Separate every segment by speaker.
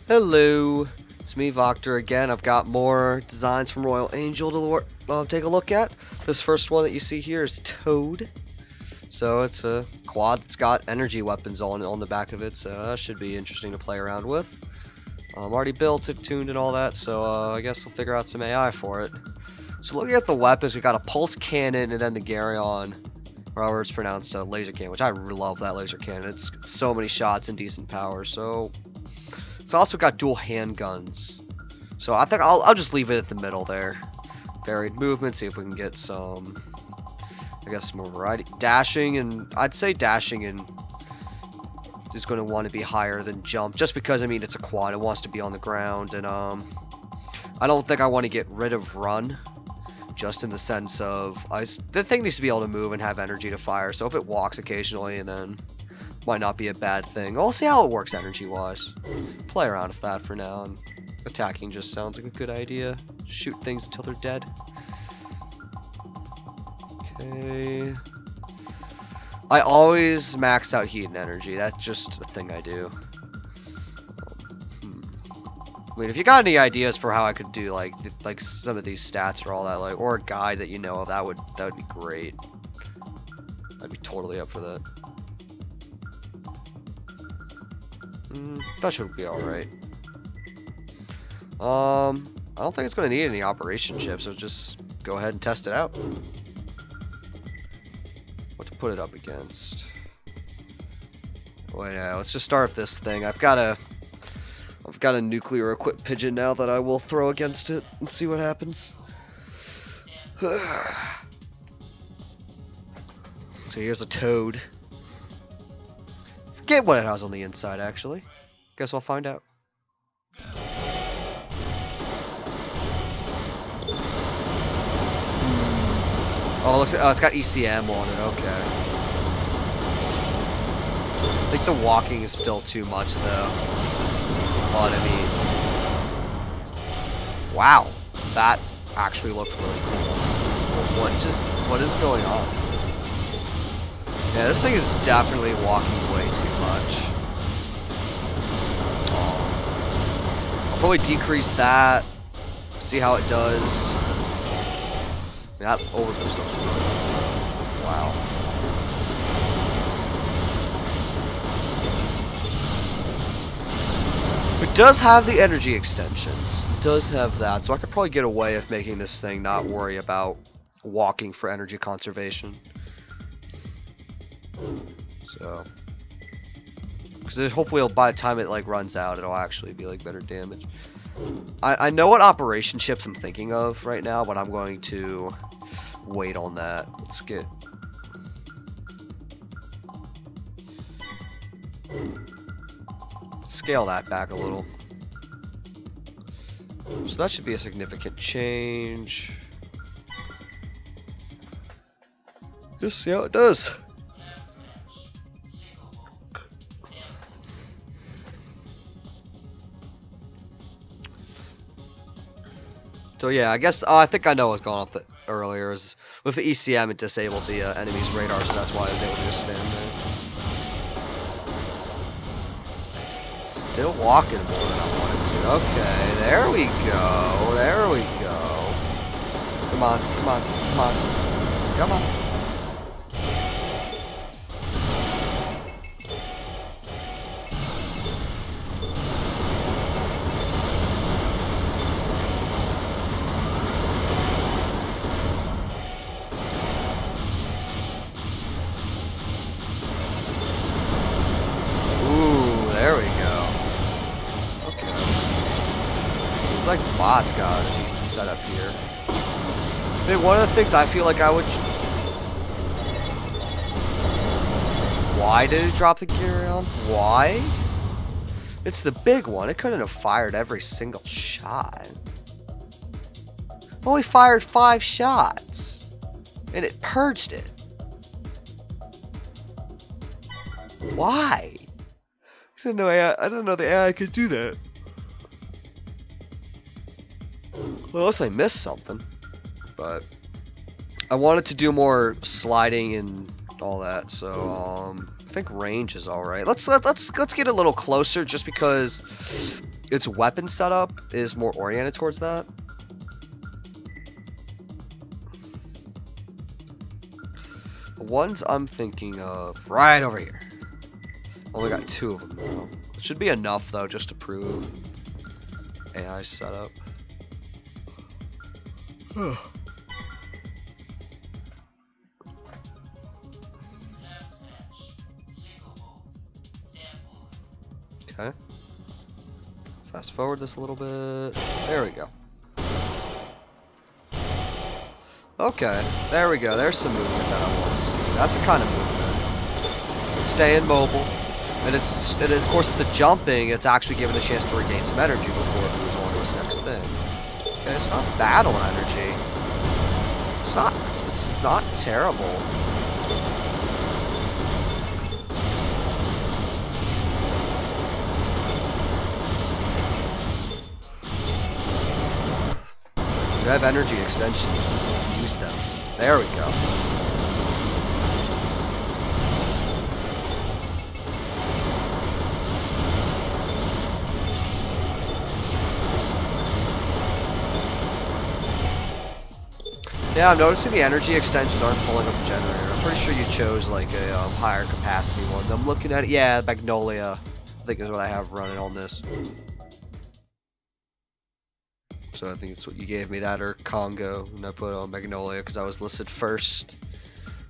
Speaker 1: Hello, it's me, Voctor, again. I've got more designs from Royal Angel to take a look at. This first one that you see here is Toad. So it's a quad that's got energy weapons on the back of it, so that should be interesting to play around with. Already built it, tuned, and all that, so I guess we'll figure out some AI for it. So looking at the weapons, we got a pulse cannon and then the Garyon, or however it's pronounced, laser cannon, which I really love that laser cannon. It's so many shots and decent power. So it's also got dual handguns. So I think I'll just leave it at the middle there. Varied movement, see if we can get some, I guess, more variety. Dashing, and I'd say dashing and is going to want to be higher than jump, just because, I mean, it's a quad, it wants to be on the ground, and I don't think I want to get rid of run, just in the sense of, the thing needs to be able to move and have energy to fire, so if it walks occasionally, and then might not be a bad thing. We'll see how it works energy-wise. Play around with that for now, and attacking just sounds like a good idea. Shoot things until they're dead. Okay. I always max out heat and energy. That's just a thing I do. I mean, if you got any ideas for how I could do like some of these stats or all that, like, or a guide that you know of, that would be great. I'd be totally up for that. That should be all right. I don't think it's gonna need any operation chips, so just go ahead and test it out. What to put it up against? Wait, let's just start with this thing. I've got a nuclear equipped pigeon now that I will throw against it and see what happens. So here's a toad. Forget what it has on the inside, actually. Guess I'll find out. Oh, it's got ECM on it, okay. I think the walking is still too much, though. But, I mean... Wow, that actually looked really cool. What is going on? Yeah, this thing is definitely walking way too much. I'll probably decrease that, see how it does. That overboost looks really good. Wow. It does have the energy extensions. It does have that, so I could probably get away with making this thing not worry about walking for energy conservation. So, because hopefully by the time it like runs out, it'll actually be like better damage. I know what operation chips I'm thinking of right now, but I'm going to wait on that. Let's scale that back a little. So that should be a significant change. Just see how it does. So yeah, I guess I think I know what's going on earlier. Is with the ECM it disabled the enemy's radar, so that's why I was able to just stand there. Still walking more than I wanted to. Okay, there we go. There we go. Come on, come on, come on, come on. Like the bot's got a decent setup here. I think one of the things I feel like I would... Why did it drop the Garyon? Why? It's the big one. It couldn't have fired every single shot. Only fired 5 shots. And it purged it. Why? I didn't know the AI could do that. Well, unless I missed something, but I wanted to do more sliding and all that, so I think range is all right. Let's get a little closer, just because its weapon setup is more oriented towards that. The ones I'm thinking of right over here. Only got 2 of them though. It should be enough though, just to prove AI setup. Okay. Fast forward this a little bit. There we go. Okay, there we go. There's some movement that I want to see. That's the kind of movement. Staying mobile. And it is, of course, the jumping, it's actually given a chance to regain some energy before it moves on to its next thing. Okay, it's not bad on energy. It's not terrible. You have energy extensions. Use them. There we go. Yeah, I'm noticing the energy extensions aren't filling up the generator. I'm pretty sure you chose like a higher capacity one. I'm looking at it. Yeah, Magnolia, I think is what I have running on this. So I think it's what you gave me, that or Congo, and I put on Magnolia because I was listed first.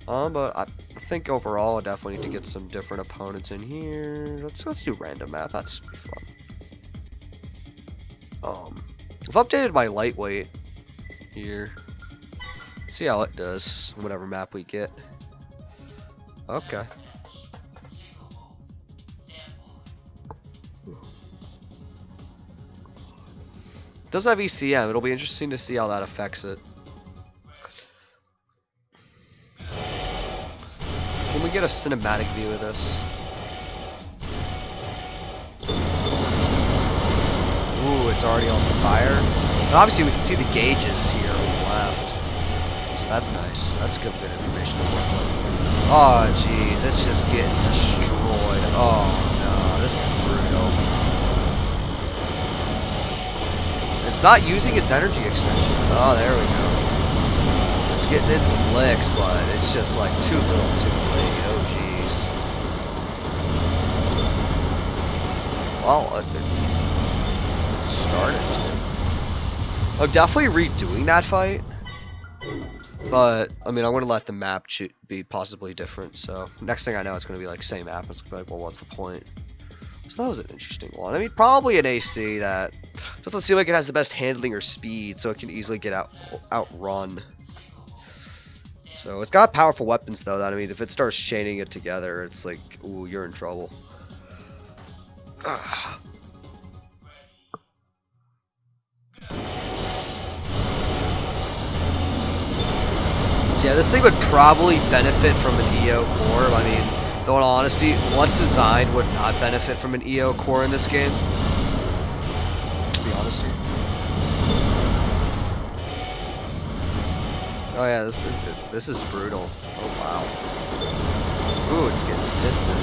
Speaker 1: But I think overall I definitely need to get some different opponents in here. Let's do random math. That's be fun. I've updated my lightweight here. See how it does, whatever map we get. Okay. It does have ECM. It'll be interesting to see how that affects it. Can we get a cinematic view of this? Ooh, it's already on fire. And obviously we can see the gauges here on the left. That's nice. That's good information to work with. Oh, jeez. It's just getting destroyed. Oh, no. This is brutal. It's not using its energy extensions. Oh, there we go. It's getting in some licks, but it's just like too little too late. Oh, jeez. Well, it started to. I'm definitely redoing that fight. But, I mean, I'm going to let the map be possibly different, so next thing I know, it's going to be like same map. It's going to be like, well, what's the point? So that was an interesting one. I mean, probably an AC that doesn't seem like it has the best handling or speed, so it can easily get outrun. So it's got powerful weapons, though, that, I mean, if it starts chaining it together, it's like, ooh, you're in trouble. Yeah, this thing would probably benefit from an EO core. I mean, though in all honesty, what design would not benefit from an EO core in this game? To be honest here. Oh yeah, this is brutal. Oh wow. Ooh, it's getting expensive.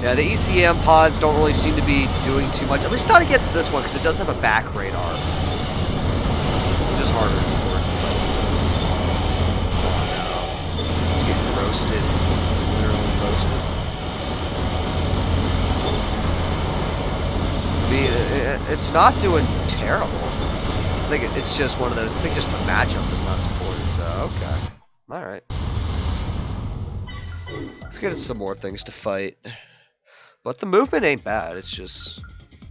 Speaker 1: Yeah, the ECM pods don't really seem to be doing too much, at least not against this one, because it does have a back radar. Which is harder to work with. Oh no. It's getting roasted. Literally roasted. I mean, it's not doing terrible. I think it's just one of those, I think just the matchup is not supported, so okay. Alright. Let's get some more things to fight. But the movement ain't bad, it's just,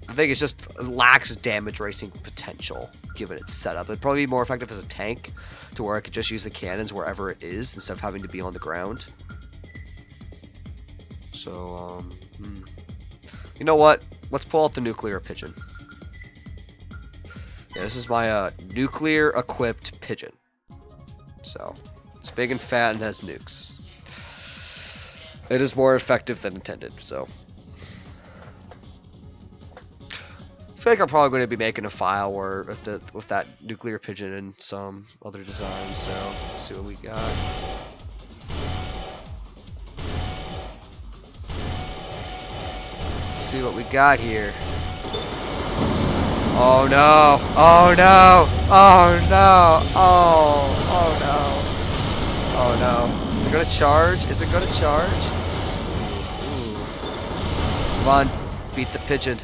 Speaker 1: I think it just lacks damage racing potential, given its setup. It'd probably be more effective as a tank, to where I could just use the cannons wherever it is, instead of having to be on the ground. So, you know what? Let's pull out the nuclear pigeon. Yeah, this is my nuclear-equipped pigeon. So, it's big and fat and has nukes. It is more effective than intended, so. I feel like I'm probably going to be making a file where with that nuclear pigeon and some other designs, so let's see what we got. see what we got here. Oh no! Oh no! Oh no! Oh no! Oh no! Is it gonna charge? Is it gonna charge? Ooh. Come on, beat the pigeon.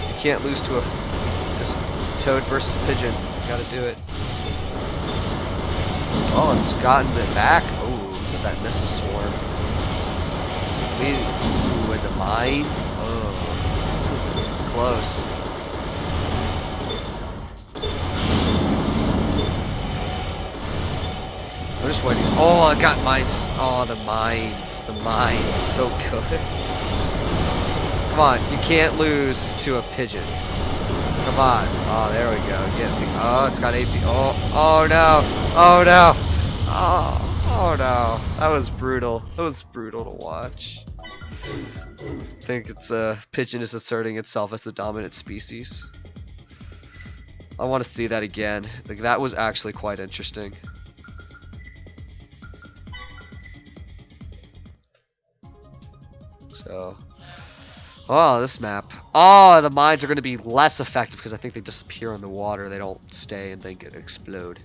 Speaker 1: You can't lose to this toad versus pigeon. You gotta do it. Oh, it's gotten it back. Ooh, look at that missile swarm. Ooh, and the mines. Oh, this is close. I'm just waiting. Oh, I got mines. Oh, the mines. The mines. So good. Come on, you can't lose to a pigeon. Come on. Oh, there we go. Get me. Oh, it's got AP. Oh no. Oh no. Oh no. That was brutal. That was brutal to watch. I think it's pigeon is asserting itself as the dominant species. I want to see that again. Like, that was actually quite interesting. So, oh, this map. Oh, the mines are going to be less effective because I think they disappear in the water. They don't stay and then get explode.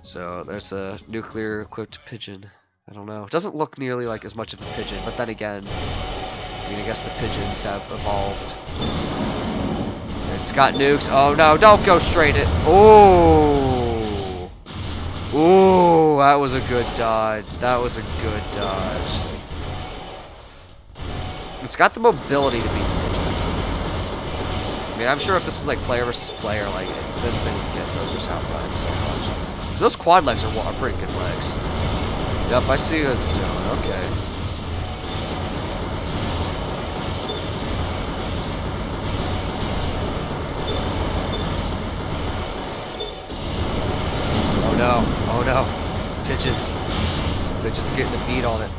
Speaker 1: So there's a nuclear equipped pigeon. I don't know. It doesn't look nearly like as much of a pigeon, but then again, I mean, I guess the pigeons have evolved. It's got nukes. Oh no, don't go straight at. Oh. Ooh, that was a good dodge. That was a good dodge. It's got the mobility to beat the pigeon. I mean, I'm sure if this is like player versus player, like this thing would get just outrun so much. Those quad legs are pretty good legs. Yep, I see what it's doing. Okay. Oh no! Oh no! Pigeon. Pigeon's getting a beat on it.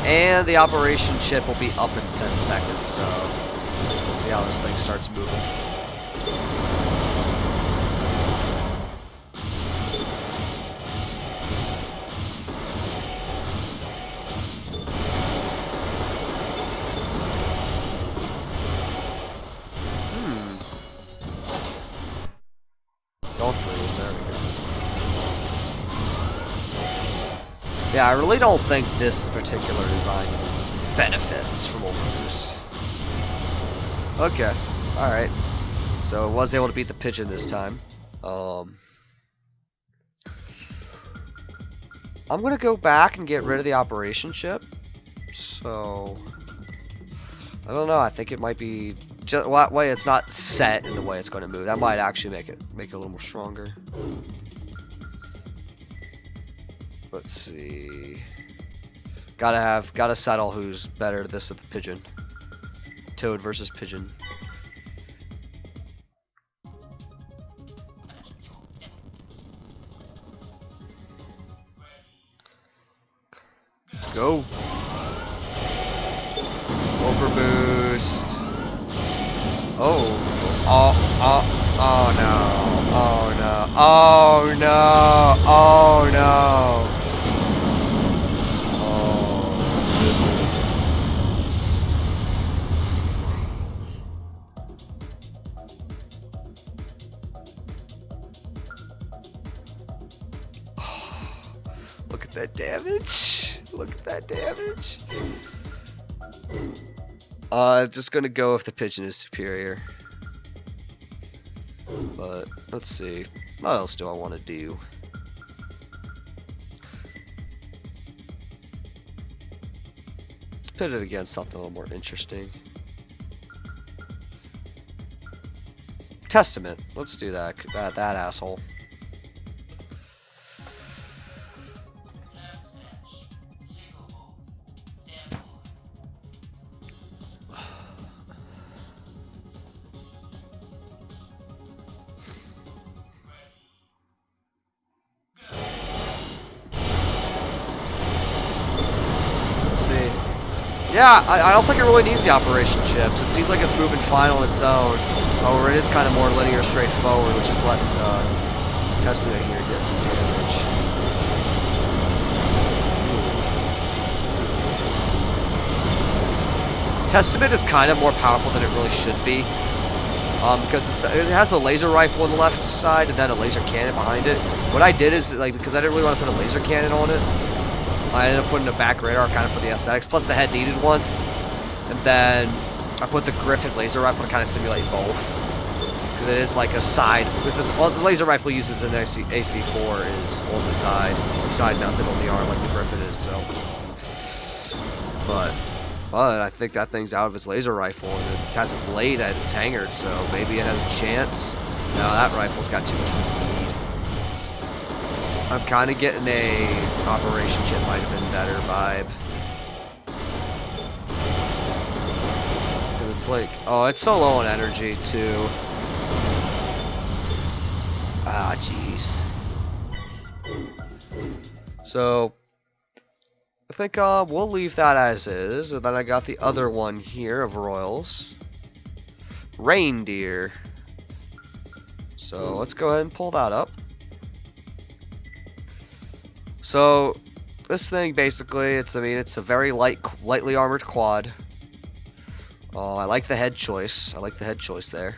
Speaker 1: And the operation chip will be up in 10 seconds, so we'll see how this thing starts moving. Don't freeze, there we go. Yeah, I really don't think this particular design benefits from overboost. Okay, alright. So I was able to beat the pigeon this time. I'm gonna go back and get rid of the operation chip. So I don't know, I think it might be just that way it's not set in the way it's gonna move. That might actually make it a little more stronger. Let's see. Gotta settle who's better at this at the pigeon. Toad versus pigeon. Let's go. Overboost. Oh. Oh no. Oh no. Oh no. Oh no. Look at that damage. Look at that damage. Just gonna go if the pigeon is superior. But let's see. What else do I want to do? Let's put it against something a little more interesting. Testament. Let's do that. That asshole. Yeah, I don't think it really needs the operation chips. It seems like it's moving fine on its own. Or it is kind of more linear, straightforward, which is letting Testament here get some damage. This is Testament is kind of more powerful than it really should be. Because it has the laser rifle on the left side and then a laser cannon behind it. What I did is, like, because I didn't really want to put a laser cannon on it, I ended up putting a back radar kind of for the aesthetics. Plus the head needed one. And then I put the Griffin laser rifle to kind of simulate both. Because it is like a side. Because the laser rifle uses an AC4 is on the side. Side mounted on the arm like the Griffin is, so. But I think that thing's out of its laser rifle and it has a blade at its hanger, so maybe it has a chance. No, that rifle's got too much speed. I'm kind of getting a Operation Chip might have been better vibe. Cause it's like, oh, it's so low on energy too. Ah, jeez. So I think we'll leave that as is, and then I got the other one here of Royals. Reindeer. So let's go ahead and pull that up. So this thing basically, it's a very lightly armored quad. I like the head choice. I like the head choice there.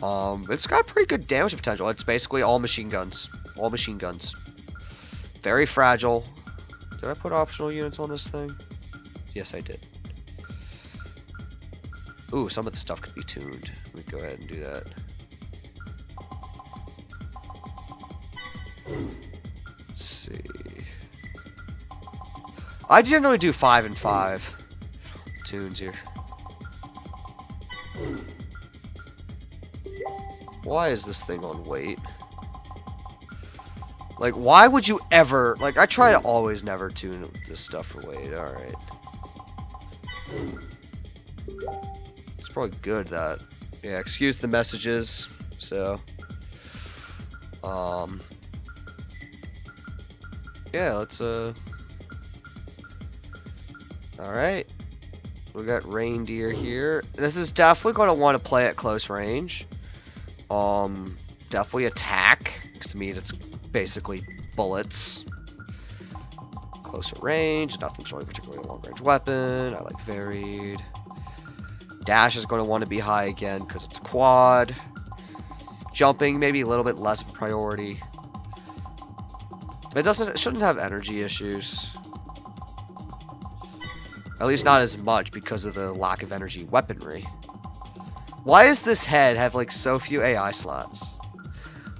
Speaker 1: It's got pretty good damage potential. It's basically all machine guns. All machine guns. Very fragile. Did I put optional units on this thing? Yes, I did. Ooh, some of the stuff could be tuned. Let me go ahead and do that. Let's see. I generally do 5 and 5 tunes here. Why is this thing on weight? Like, why would you ever... Like, I try to always never tune this stuff for weight. Alright. It's probably good that... Yeah, excuse the messages. So... Yeah, let's, Alright. We got Reindeer here. This is definitely going to want to play at close range. Definitely attack. Because to me, it's basically bullets. Closer range, nothing's really particularly a long range weapon. I like varied. Dash is going to want to be high again because it's a quad. Jumping, maybe a little bit less of a priority. It shouldn't have energy issues. At least not as much because of the lack of energy weaponry. Why does this head have like so few AI slots?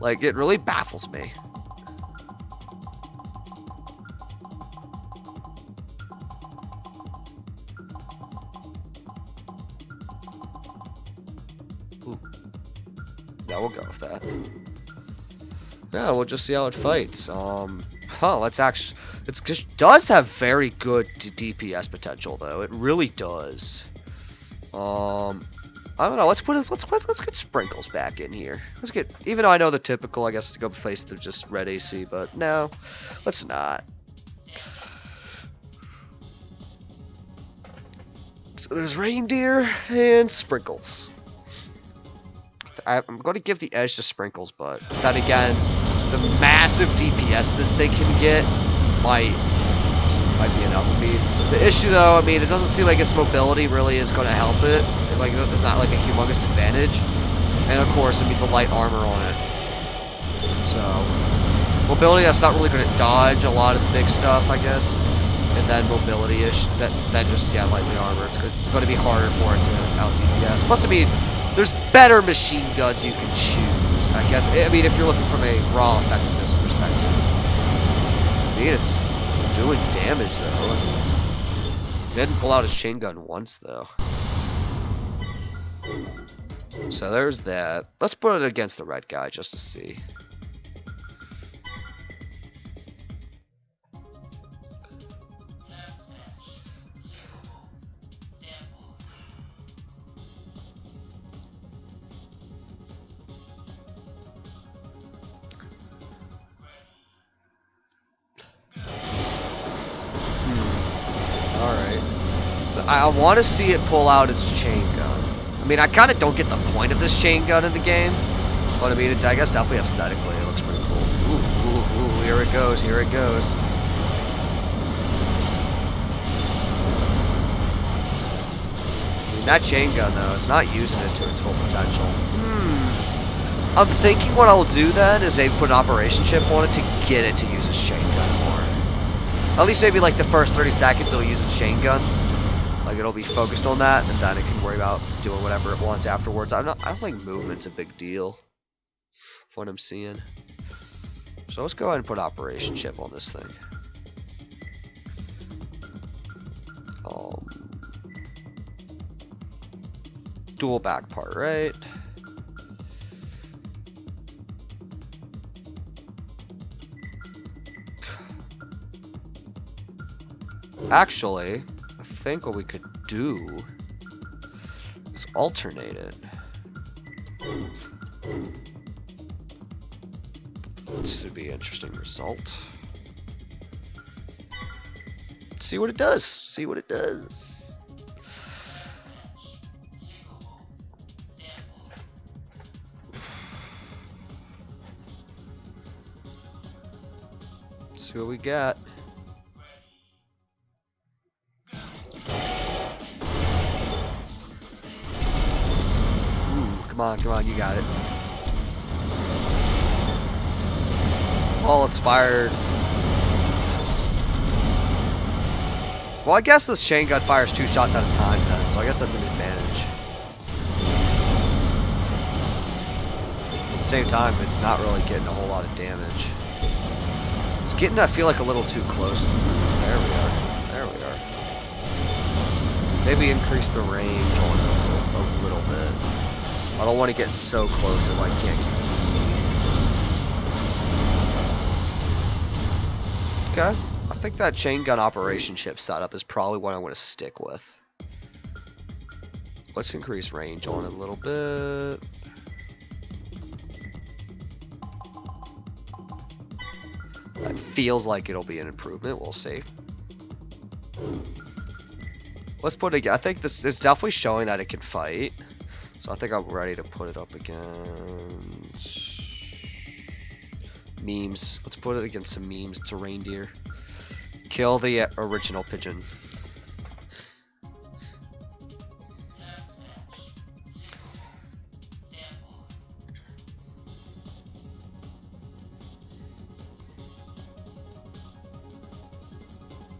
Speaker 1: Like, it really baffles me. Ooh. Yeah, we'll go with that. Yeah, we'll just see how it fights. Let's actually... It just does have very good DPS potential, though. It really does. I don't know. Let's get Sprinkles back in here. Let's get... Even though I know the typical, I guess, to go face through just red AC, but no. Let's not. So there's Reindeer and Sprinkles. I'm going to give the edge to Sprinkles, but then again, the massive DPS this thing can get might be enough. I mean, the issue though, I mean, it doesn't seem like its mobility really is going to help it. Like, it's not like a humongous advantage. And of course, I mean, the light armor on it. So, mobility, that's not really going to dodge a lot of the big stuff, I guess. And then mobility-ish, then just, yeah, lightly armor. It's going to be harder for it to out DPS. Plus, I mean, there's better machine guns you can choose, I guess. I mean, if you're looking from a raw effectiveness perspective. I mean, it's doing damage, though. Didn't pull out his chain gun once, though. So there's that. Let's put it against the red guy just to see. I want to see it pull out its chain gun. I mean, I kind of don't get the point of this chain gun in the game, but I mean, I guess definitely aesthetically it looks pretty cool. Ooh, here it goes, here it goes. That chain gun, though, it's not using it to its full potential. I'm thinking what I'll do then is maybe put an operation chip on it to get it to use its chain gun more. At least maybe like the first 30 seconds it'll use its chain gun. Like it'll be focused on that, and then it can worry about doing whatever it wants afterwards. I don't think movement's a big deal. From what I'm seeing. So let's go ahead and put operation chip on this thing. Dual back part, right? Actually, I think what we could do is alternate it. This would be an interesting result. See what it does. See what it does. See what we got. Ooh, come on, you got it. Well, it's fired. Well, I guess this chain gun fires 2 shots at a time then, so I guess that's an advantage. At the same time, it's not really getting a whole lot of damage. It's getting, I feel like, a little too close. There we are. There we are. Maybe increase the range on it a little bit. I don't want to get so close that I can't keep it. Okay. I think that chain gun operation chip setup is probably what I want to stick with. Let's increase range on it a little bit. That feels like it'll be an improvement. We'll see. Let's put it again. I think this is definitely showing that it can fight. So I think I'm ready to put it up against memes. Let's put it against some memes. It's a reindeer. Kill the original pigeon.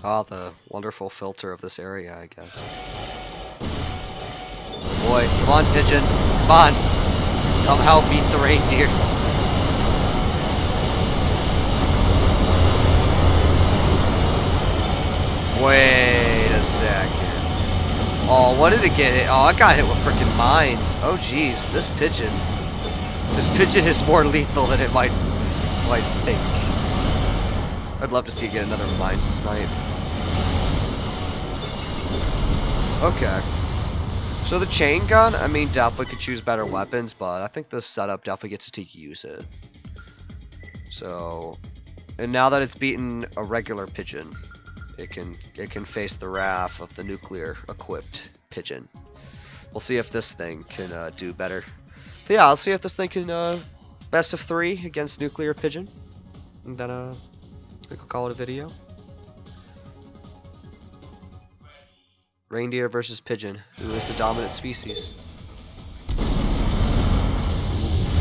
Speaker 1: Ah, the wonderful filter of this area, I guess. Boy, come on, pigeon. Come on. Somehow beat the reindeer. Wait a second. Oh, what did it get hit? Oh, I got hit with freaking mines. Oh, jeez. This pigeon is more lethal than it might think. I'd love to see it get another mine smite. Okay. So the chain gun, I mean, definitely could choose better weapons, but I think this setup definitely gets to use it. So, and now that it's beaten a regular pigeon, it can face the wrath of the nuclear equipped pigeon. We'll see if this thing can do better. But yeah, I'll see if this thing can best of 3 against nuclear pigeon, and then I think we'll call it a video. Reindeer versus pigeon. Who is the dominant species?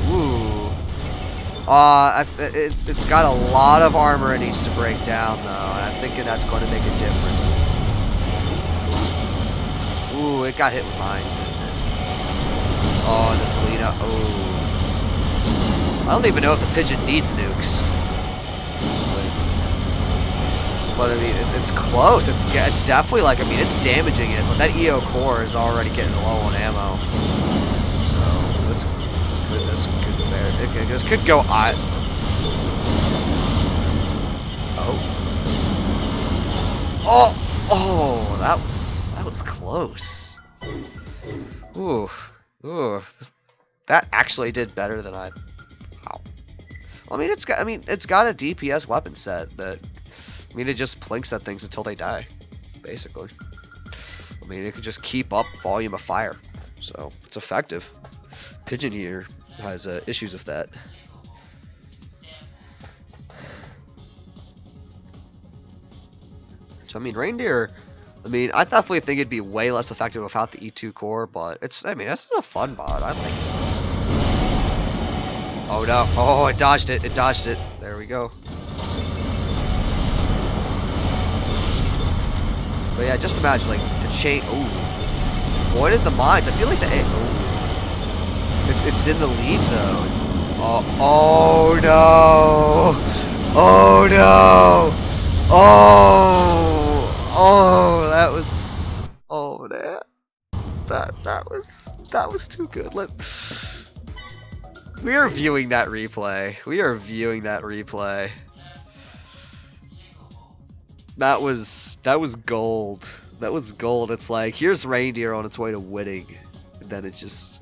Speaker 1: Ooh. It's got a lot of armor it needs to break down though, and I'm thinking that's going to make a difference. Ooh, it got hit with mines, didn't it? Oh, and the Selena. Oh. I don't even know if the pigeon needs nukes. But I mean, it's close. It's definitely like, I mean, it's damaging it, but that EO core is already getting low on ammo. So this could go. Oh, that was close. Ooh, that actually did better than I. Wow. I mean, it's got a DPS weapon set that. I mean, it just plinks at things until they die, basically. I mean, it could just keep up volume of fire, so it's effective. Pigeon here has issues with that. So I mean, Reindeer I mean, I definitely think it'd be way less effective without the E2 core, but it's, I mean, it's a fun mod. I like it. Oh no. Oh, it dodged it. It dodged it. There we go. But yeah, just imagine, like, the chain. Ooh. It's avoided the mines. I feel like the. Ooh. It's in the lead, though. It's. Oh no. Oh no. Oh, that was. Oh man, that was too good. We are viewing that replay. We are viewing that replay. That was gold. That was gold. It's like here's Reindeer on its way to winning, and then you just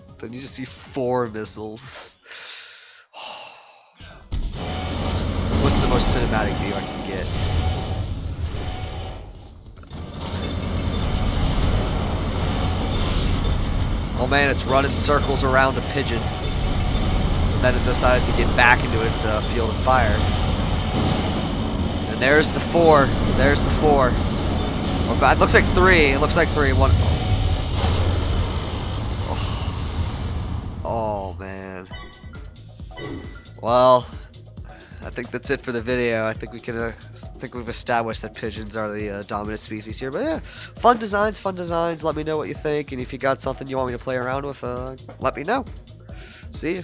Speaker 1: see 4 missiles. What's the most cinematic view I can get? Oh man, it's running circles around a pigeon. And then it decided to get back into its field of fire. And there's the 4. There's the 4. Oh, it looks like 3. It looks like 3. 1. Oh man. Well, I think that's it for the video. I think we can. I think we've established that pigeons are the dominant species here. But yeah, fun designs, fun designs. Let me know what you think, and if you got something you want me to play around with, let me know. See you.